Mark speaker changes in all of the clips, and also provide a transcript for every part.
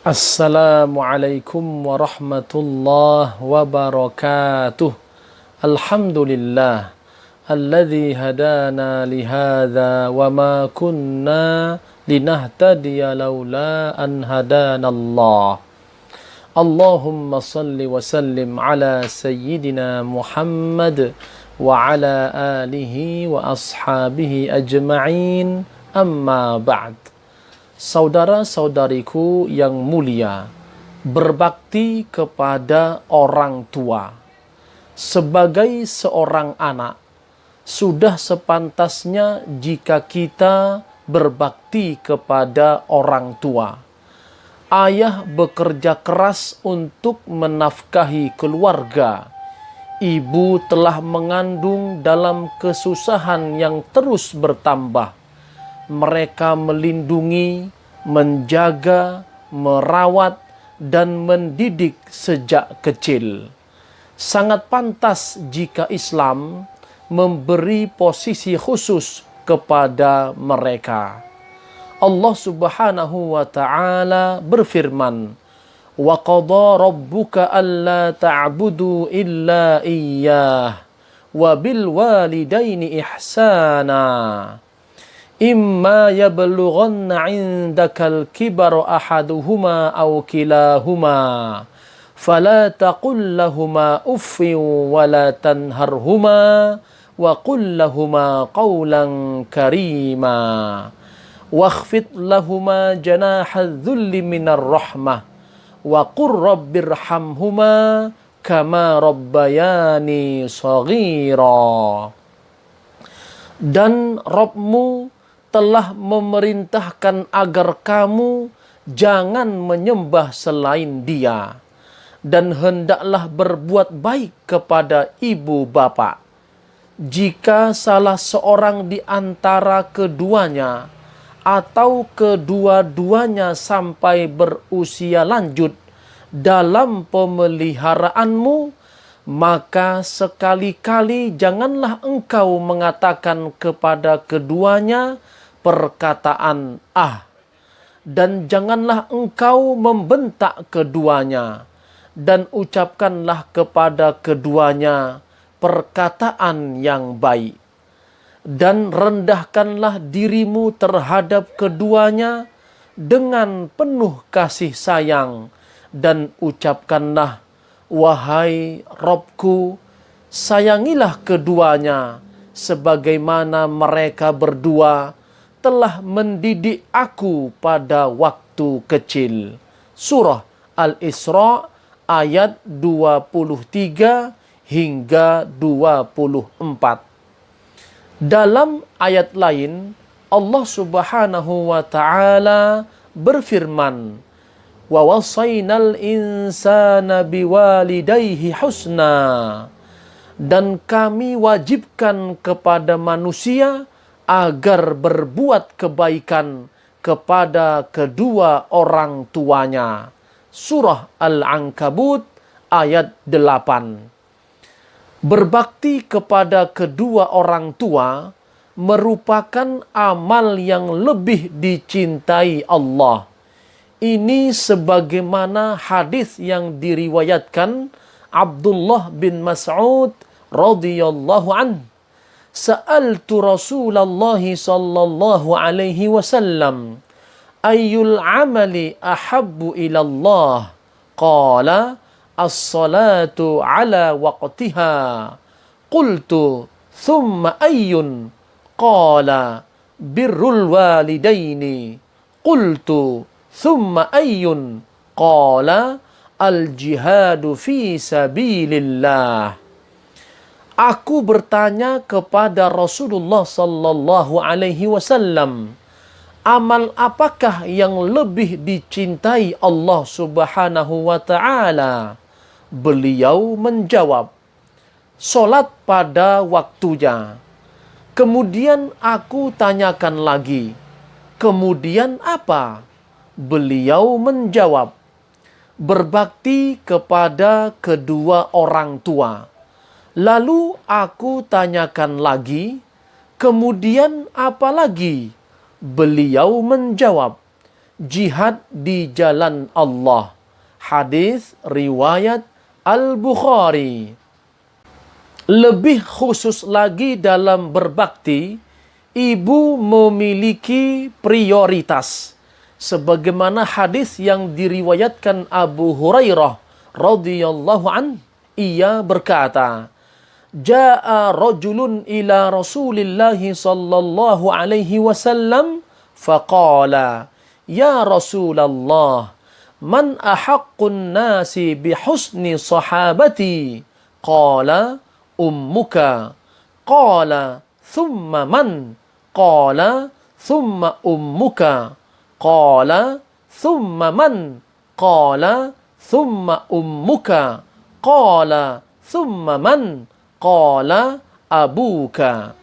Speaker 1: Assalamualaikum warahmatullahi wabarakatuh. Alhamdulillah alladzi hadana lihadza wa ma kunna linahtadiya laula an hadanallah. Allahumma salli wa sallim ala sayyidina Muhammad wa ala alihi wa ashabihi ajma'in. Amma ba'd. Saudara-saudariku yang mulia, berbakti kepada orang tua. Sebagai seorang anak, sudah sepantasnya jika kita berbakti kepada orang tua. Ayah bekerja keras untuk menafkahi keluarga. Ibu telah mengandung dalam kesusahan yang terus bertambah. Mereka melindungi, menjaga, merawat, dan mendidik sejak kecil. Sangat pantas jika Islam memberi posisi khusus kepada mereka. Allah Subhanahu wa Ta'ala berfirman, "Wa qadha rabbuka alla ta'budu illa iyyah wa bil walidaini ihsana." Imma yablughanna 'indakal kibaru ahaduhuma aw kilahuma fala taqul lahumā uffin wa la tanharhumā wa qul lahumā qawlan karīmā wakhfid lahumā janāha dhulli minar rahmah wa qur rabbirhamhumā kamā rabbayānī shaghīrā. Dan Rabbmu telah memerintahkan agar kamu jangan menyembah selain Dia, dan hendaklah berbuat baik kepada ibu bapa. Jika salah seorang di antara keduanya atau kedua-duanya sampai berusia lanjut dalam pemeliharaanmu, maka sekali-kali janganlah engkau mengatakan kepada keduanya perkataan dan janganlah engkau membentak keduanya, dan ucapkanlah kepada keduanya perkataan yang baik, dan rendahkanlah dirimu terhadap keduanya dengan penuh kasih sayang, dan ucapkanlah, "Wahai Rabbku, sayangilah keduanya sebagaimana mereka berdua telah mendidik aku pada waktu kecil." Surah Al-Isra ayat 23 hingga 24. Dalam ayat lain, Allah Subhanahu wa Ta'ala berfirman, "Wa wasainal insana biwalidayhi husna." Dan kami wajibkan kepada manusia agar berbuat kebaikan kepada kedua orang tuanya. Surah Al-Ankabut ayat 8. Berbakti kepada kedua orang tua merupakan amal yang lebih dicintai Allah. Ini sebagaimana hadis yang diriwayatkan Abdullah bin Mas'ud radhiyallahu anhu. Sa'altu Rasulullah sallallahu alaihi wasallam, ayyul amali ahabbu ila Allah? Qala as-salatu ala waqtiha. Qultu thumma ayyun? Qala birrul walidaini. Qultu thumma ayyun? Qala al-jihadu fi sabilillah. Aku bertanya kepada Rasulullah sallallahu alaihi wasallam, amal apakah yang lebih dicintai Allah Subhanahu wa Ta'ala? Beliau menjawab, salat pada waktunya. Kemudian aku tanyakan lagi, kemudian apa? Beliau menjawab, berbakti kepada kedua orang tua. Lalu aku tanyakan lagi, kemudian apa lagi? Beliau menjawab, jihad di jalan Allah. Hadis riwayat Al-Bukhari. Lebih khusus lagi dalam berbakti, ibu memiliki prioritas. Sebagaimana hadis yang diriwayatkan Abu Hurairah radhiyallahu an, ia berkata, Ja'a rajulun ila Rasulillah sallallahu alaihi wasallam faqala, Ya Rasulullah, man ahaqqun nasi bihusni sahabati? Qala ummuka. Qala thumma man? Qala thumma ummuka. Qala thumma man? Qala thumma ummuka. Qala thumma man? Qala abuka.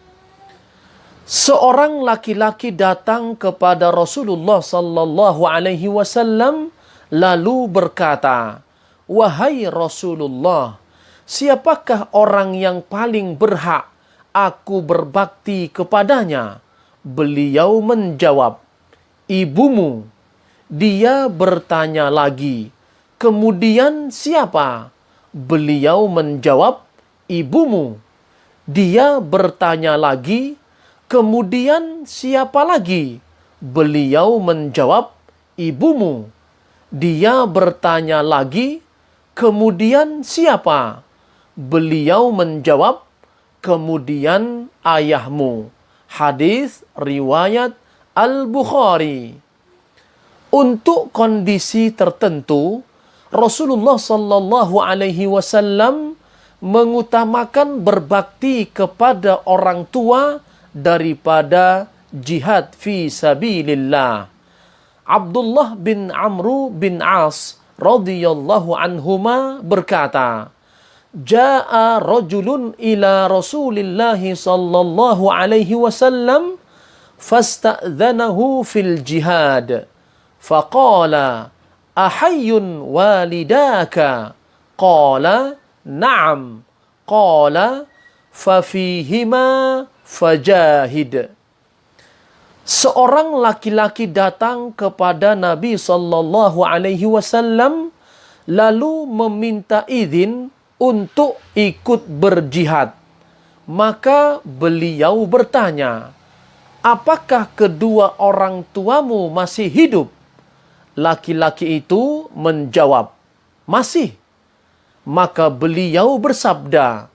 Speaker 1: Seorang laki-laki datang kepada Rasulullah sallallahu alaihi wasallam lalu berkata, Wahai Rasulullah, siapakah orang yang paling berhak aku berbakti kepadanya? Beliau menjawab, ibumu. Dia bertanya lagi, kemudian siapa? Beliau menjawab, ibumu. Dia bertanya lagi, kemudian siapa lagi? Beliau menjawab, ibumu. Dia bertanya lagi, kemudian siapa? Beliau menjawab, kemudian ayahmu. Hadis riwayat Al-Bukhari. Untuk kondisi tertentu, Rasulullah sallallahu alaihi wasallam mengutamakan berbakti kepada orang tua daripada jihad fi sabilillah. Abdullah bin Amru bin As radhiyallahu anhuma berkata, Ja'a rajulun ila Rasulillah sallallahu alaihi wasallam fasta'dzanahu fil jihad. Faqala, ahayyun walidaka? Qala, na'am. Qala, fafihima fajahid. Seorang laki-laki datang kepada Nabi sallallahu alaihi wasallam lalu meminta izin untuk ikut berjihad. Maka beliau bertanya, apakah kedua orang tuamu masih hidup? Laki-laki itu menjawab, masih. Maka beliau bersabda,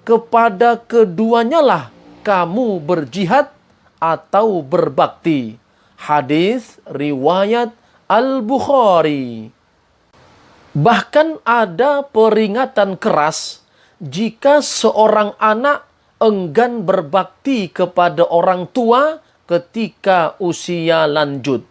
Speaker 1: kepada keduanya lah kamu berjihad atau berbakti. Hadis riwayat Al-Bukhari. Bahkan ada peringatan keras jika seorang anak enggan berbakti kepada orang tua ketika usia lanjut.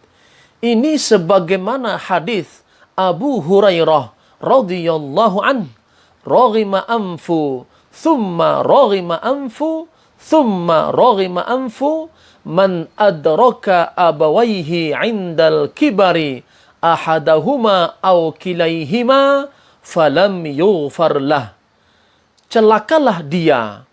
Speaker 1: Ini sebagaimana hadis Abu Hurairah radhiyallahu an, raghima anfu, thumma raghima anfu, thumma raghima anfu, man adraka abawaihi indal kibari ahadahuma aw kilaihima falam yughfar lah. Celakalah dia,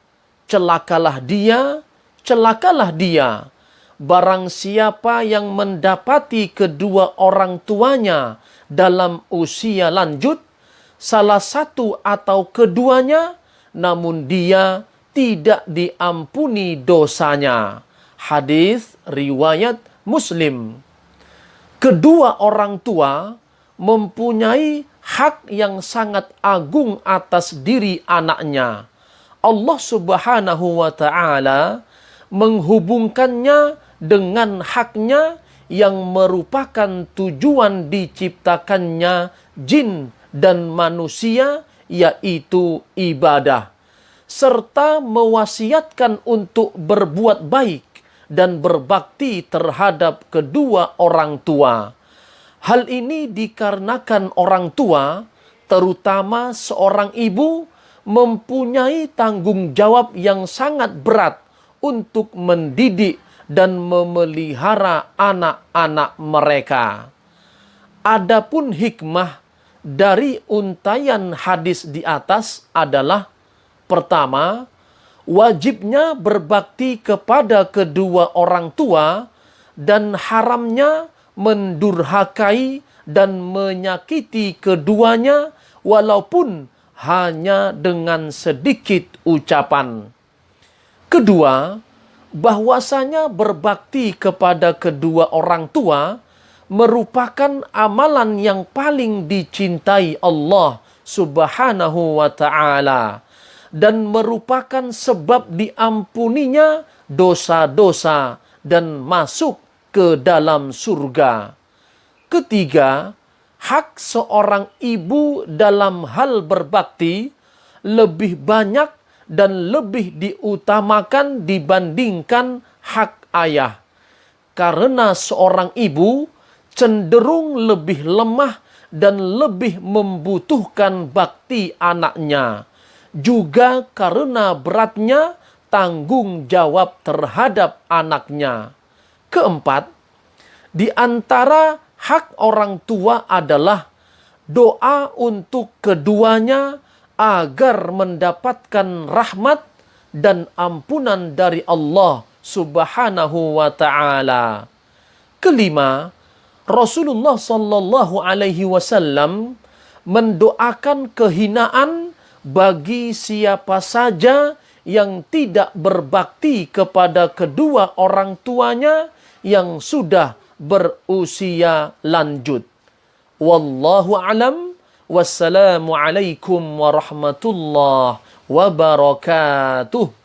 Speaker 1: celakalah dia, celakalah dia. Barang siapa yang mendapati kedua orang tuanya dalam usia lanjut, salah satu atau keduanya, namun dia tidak diampuni dosanya. Hadis riwayat Muslim. Kedua orang tua mempunyai hak yang sangat agung atas diri anaknya. Allah Subhanahu wa ta'ala menghubungkannya dengan haknya yang merupakan tujuan diciptakannya jin dan manusia, yaitu ibadah, serta mewasiatkan untuk berbuat baik dan berbakti terhadap kedua orang tua. Hal ini dikarenakan orang tua, terutama seorang ibu, mempunyai tanggung jawab yang sangat berat untuk mendidik dan memelihara anak-anak mereka. Adapun hikmah dari untaian hadis di atas adalah, pertama, wajibnya berbakti kepada kedua orang tua dan haramnya mendurhakai dan menyakiti keduanya walaupun hanya dengan sedikit ucapan. Kedua, bahwasanya berbakti kepada kedua orang tua merupakan amalan yang paling dicintai Allah Subhanahu wa ta'ala dan merupakan sebab diampuninya dosa-dosa dan masuk ke dalam surga. Ketiga, hak seorang ibu dalam hal berbakti lebih banyak dan lebih diutamakan dibandingkan hak ayah. Karena seorang ibu cenderung lebih lemah dan lebih membutuhkan bakti anaknya. Juga karena beratnya tanggung jawab terhadap anaknya. Keempat, di antara hak orang tua adalah doa untuk keduanya agar mendapatkan rahmat dan ampunan dari Allah Subhanahu wa ta'ala. Kelima, Rasulullah sallallahu alaihi wasallam mendoakan kehinaan bagi siapa saja yang tidak berbakti kepada kedua orang tuanya yang sudah berusia lanjut. Wallahu alam. Wassalamu alaikum warahmatullahi wabarakatuh.